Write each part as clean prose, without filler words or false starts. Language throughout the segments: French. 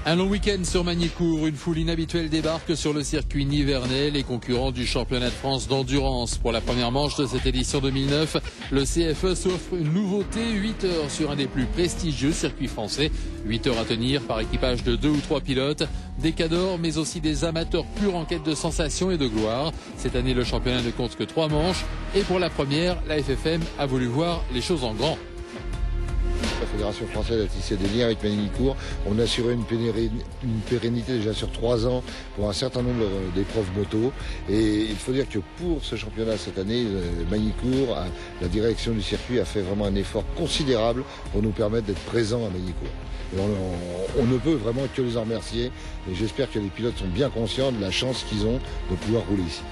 Un long week-end sur Magny-Cours, une foule inhabituelle débarque sur le circuit nivernais, les concurrents du championnat de France d'endurance. Pour la première manche de cette édition 2009, le CFE s'offre une nouveauté, 8 heures sur un des plus prestigieux circuits français. 8 heures à tenir par équipage de 2 ou 3 pilotes, des cadors mais aussi des amateurs purs en quête de sensations et de gloire. Cette année, le championnat ne compte que 3 manches et pour la première, la FFM a voulu voir les choses en grand. La Fédération française a tissé des liens avec Magny-Cours. On a assuré une pérennité déjà sur 3 ans pour un certain nombre d'épreuves moto. Et il faut dire que pour ce championnat cette année, Magny-Cours, la direction du circuit a fait vraiment un effort considérable pour nous permettre d'être présents à Magny-Cours. On ne peut vraiment que les en remercier et j'espère que les pilotes sont bien conscients de la chance qu'ils ont de pouvoir rouler ici.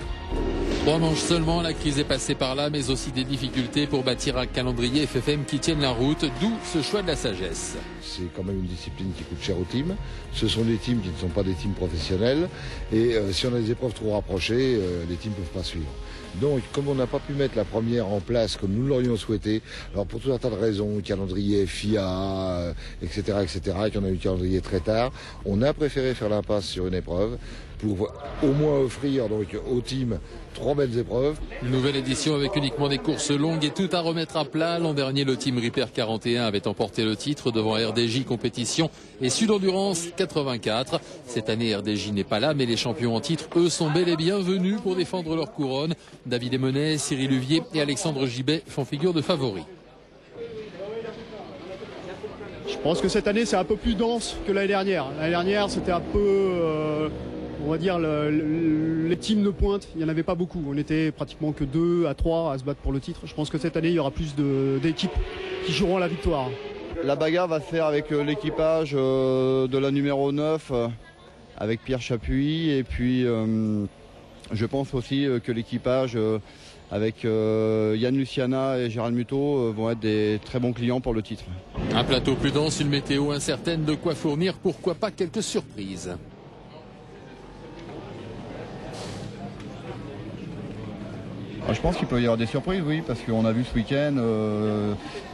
3 manches seulement, la crise est passée par là, mais aussi des difficultés pour bâtir un calendrier FFM qui tienne la route, d'où ce choix de la sagesse. C'est quand même une discipline qui coûte cher aux teams. Ce sont des teams qui ne sont pas des teams professionnels. Et si on a des épreuves trop rapprochées, les teams ne peuvent pas suivre. Donc, comme on n'a pas pu mettre la première en place comme nous l'aurions souhaité, alors pour tout un tas de raisons, calendrier FIA, etc., et qu'on a eu le calendrier très tard, on a préféré faire l'impasse sur une épreuve pour au moins offrir donc aux teams 3 belles épreuves. Une nouvelle édition avec uniquement des courses longues et tout à remettre à plat. L'an dernier, le team Ripper 41 avait emporté le titre devant RDJ Compétition et Sud Endurance 84. Cette année, RDJ n'est pas là, mais les champions en titre, eux, sont bel et bien venus pour défendre leur couronne. David Emenet, Cyril Huvier et Alexandre Gibet font figure de favoris. Je pense que cette année, c'est un peu plus dense que l'année dernière. L'année dernière, c'était un peu... on va dire les teams de pointe, il n'y en avait pas beaucoup. On était pratiquement que 2 à 3 à se battre pour le titre. Je pense que cette année, il y aura plus d'équipes qui joueront la victoire. La bagarre va se faire avec l'équipage de la numéro 9, avec Pierre Chapuis. Et puis, je pense aussi que l'équipage avec Yann Luciana et Gérald Muto vont être des très bons clients pour le titre. Un plateau plus dense, une météo incertaine, de quoi fournir, pourquoi pas quelques surprises. Je pense qu'il peut y avoir des surprises, oui, parce qu'on a vu ce week-end,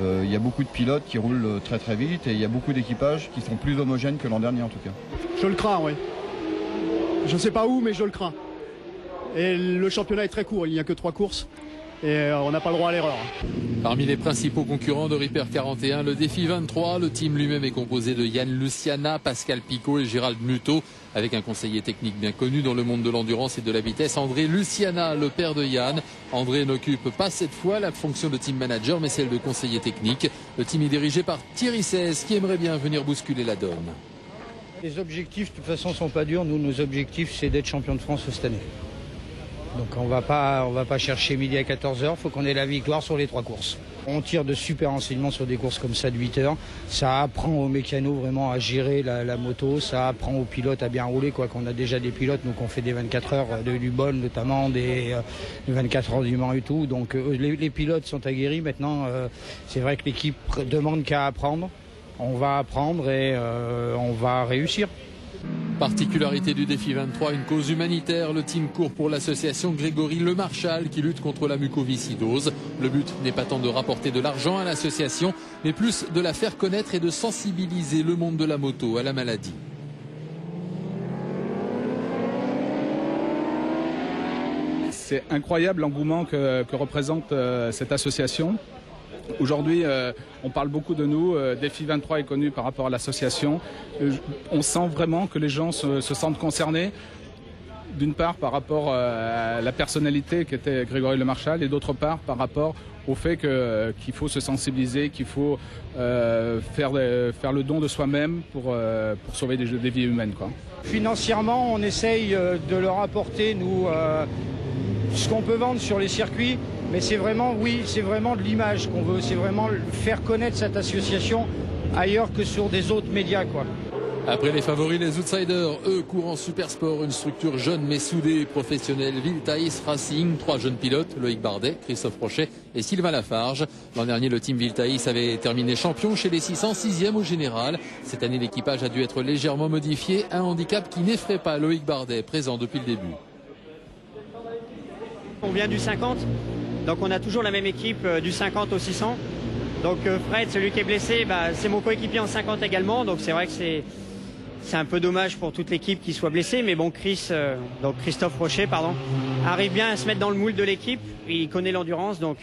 il y a beaucoup de pilotes qui roulent très très vite et il y a beaucoup d'équipages qui sont plus homogènes que l'an dernier en tout cas. Je le crains, oui. Je ne sais pas où, mais je le crains. Et le championnat est très court, il n'y a que 3 courses et on n'a pas le droit à l'erreur. Parmi les principaux concurrents de Ripper 41, le défi 23, le team lui-même est composé de Yann Luciana, Pascal Picot et Gérald Muto, avec un conseiller technique bien connu dans le monde de l'endurance et de la vitesse, André Luciana, le père de Yann. André n'occupe pas cette fois la fonction de team manager, mais celle de conseiller technique. Le team est dirigé par Thierry Seize, qui aimerait bien venir bousculer la donne. Les objectifs, de toute façon, ne sont pas durs. Nous, nos objectifs, c'est d'être champion de France cette année. Donc on va pas chercher midi à 14h, il faut qu'on ait la victoire sur les 3 courses. On tire de super renseignements sur des courses comme ça de 8 heures. Ça apprend aux mécanos vraiment à gérer la moto, ça apprend aux pilotes à bien rouler, quoi qu'on a déjà des pilotes, donc on fait des 24 heures du Bol notamment, des 24 heures du Mans et tout. Donc les pilotes sont aguerris maintenant. C'est vrai que l'équipe demande qu'à apprendre. On va apprendre et on va réussir. Particularité du défi 23, une cause humanitaire. Le team court pour l'association Grégory Lemarchal qui lutte contre la mucoviscidose. Le but n'est pas tant de rapporter de l'argent à l'association, mais plus de la faire connaître et de sensibiliser le monde de la moto à la maladie. C'est incroyable l'engouement que représente cette association. Aujourd'hui, on parle beaucoup de nous. Défi 23 est connu par rapport à l'association. On sent vraiment que les gens se sentent concernés. D'une part par rapport à la personnalité qu'était Grégory Lemarchal et d'autre part par rapport au fait qu'il faut se sensibiliser, qu'il faut faire le don de soi-même pour sauver des vies humaines, quoi. Financièrement, on essaye de leur apporter, nous, ce qu'on peut vendre sur les circuits. Mais c'est vraiment, oui, c'est vraiment de l'image qu'on veut. C'est vraiment faire connaître cette association ailleurs que sur des autres médias, quoi. Après les favoris, les outsiders, eux, courent en super sport, une structure jeune mais soudée, professionnelle. Viltaïs Racing, 3 jeunes pilotes, Loïc Bardet, Christophe Rochet et Sylvain Lafarge. L'an dernier, le team Viltaïs avait terminé champion chez les 600, 6e au général. Cette année, l'équipage a dû être légèrement modifié, un handicap qui n'effraie pas Loïc Bardet, présent depuis le début. On vient du 50. Donc on a toujours la même équipe du 50 au 600. Donc Fred, celui qui est blessé, c'est mon coéquipier en 50 également. Donc c'est vrai que C'est un peu dommage pour toute l'équipe qui soit blessée, mais bon, Christophe Rocher, arrive bien à se mettre dans le moule de l'équipe. Il connaît l'endurance, donc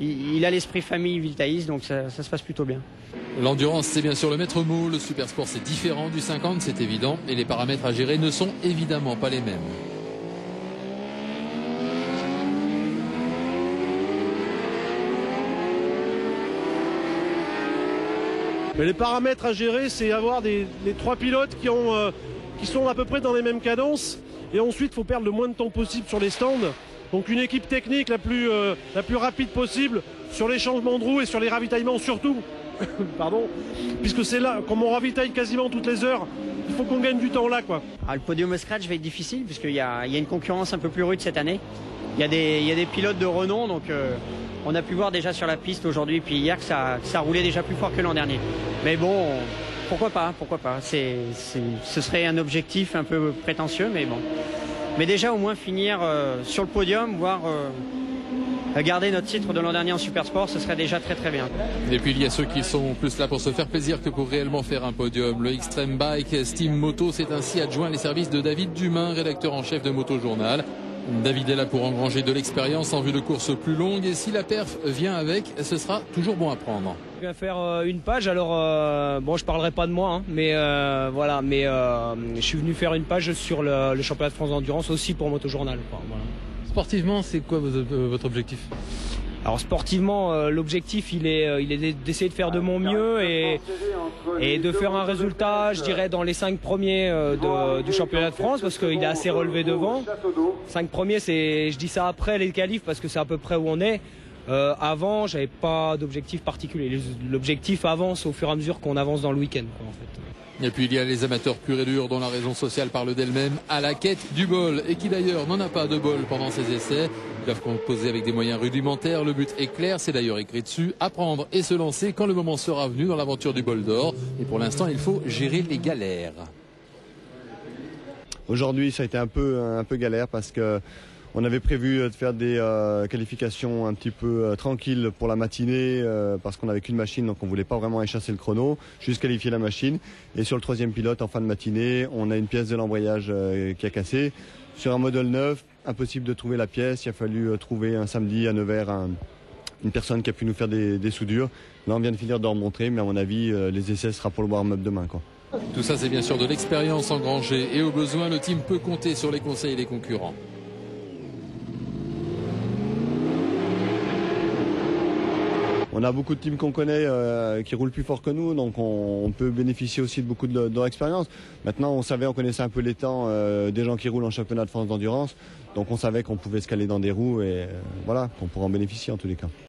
il a l'esprit famille Viltaïs, donc ça se passe plutôt bien. L'endurance, c'est bien sûr le maître mot. Le Supersport, c'est différent du 50, c'est évident. Et les paramètres à gérer ne sont évidemment pas les mêmes. Mais les paramètres à gérer, c'est avoir les 3 pilotes qui sont à peu près dans les mêmes cadences. Et ensuite, il faut perdre le moins de temps possible sur les stands. Donc une équipe technique la plus rapide possible sur les changements de roues et sur les ravitaillements surtout. Pardon. Puisque c'est là, comme on ravitaille quasiment toutes les heures, il faut qu'on gagne du temps là, quoi. Alors, le podium au scratch va être difficile puisqu'il y a une concurrence un peu plus rude cette année. Il y a des pilotes de renom, donc on a pu voir déjà sur la piste aujourd'hui puis hier que ça roulait déjà plus fort que l'an dernier. Mais bon, pourquoi pas. Ce serait un objectif un peu prétentieux, mais bon. Mais déjà au moins finir sur le podium, voire garder notre titre de l'an dernier en Supersport, ce serait déjà très très bien. Et puis il y a ceux qui sont plus là pour se faire plaisir que pour réellement faire un podium. Le Extreme Bike Steam Moto s'est ainsi adjoint les services de David Dumain, rédacteur en chef de Moto Journal. David est là pour engranger de l'expérience en vue de courses plus longues et si la perf vient avec, ce sera toujours bon à prendre. Je viens faire une page, alors bon je parlerai pas de moi, hein, mais voilà, mais je suis venu faire une page sur le championnat de France d'endurance aussi pour Moto Journal. Voilà. Sportivement, c'est quoi votre objectif ? Alors sportivement, l'objectif il est d'essayer de faire de mon mieux et de faire un résultat, je dirais, dans les 5 premiers du championnat de France parce qu'il est assez relevé devant. 5 premiers, je dis ça après les qualifs parce que c'est à peu près où on est. Avant, j'avais pas d'objectif particulier. L'objectif avance au fur et à mesure qu'on avance dans le week-end, en fait. Et puis il y a les amateurs purs et durs dont la raison sociale parle d'elle-même, à la quête du bol, et qui d'ailleurs n'en a pas de bol pendant ses essais. Ils doivent composer avec des moyens rudimentaires, le but est clair, c'est d'ailleurs écrit dessus, apprendre et se lancer quand le moment sera venu dans l'aventure du bol d'or. Et pour l'instant, il faut gérer les galères. Aujourd'hui, ça a été un peu galère parce que on avait prévu de faire des qualifications un petit peu tranquilles pour la matinée parce qu'on n'avait qu'une machine, donc on ne voulait pas vraiment échasser le chrono, juste qualifier la machine. Et sur le 3e pilote, en fin de matinée, on a une pièce de l'embrayage qui a cassé. Sur un modèle neuf, impossible de trouver la pièce. Il a fallu trouver un samedi à Nevers une personne qui a pu nous faire des soudures. Là, on vient de finir de remontrer, mais à mon avis, les essais sera pour le warm-up demain, quoi. Tout ça, c'est bien sûr de l'expérience engrangée et au besoin, le team peut compter sur les conseils des concurrents. On a beaucoup de teams qu'on connaît qui roulent plus fort que nous, donc on peut bénéficier aussi de beaucoup de leur expérience. Maintenant, on connaissait un peu les temps des gens qui roulent en championnat de France d'endurance, donc on savait qu'on pouvait se caler dans des roues et voilà, qu'on pourrait en bénéficier en tous les cas.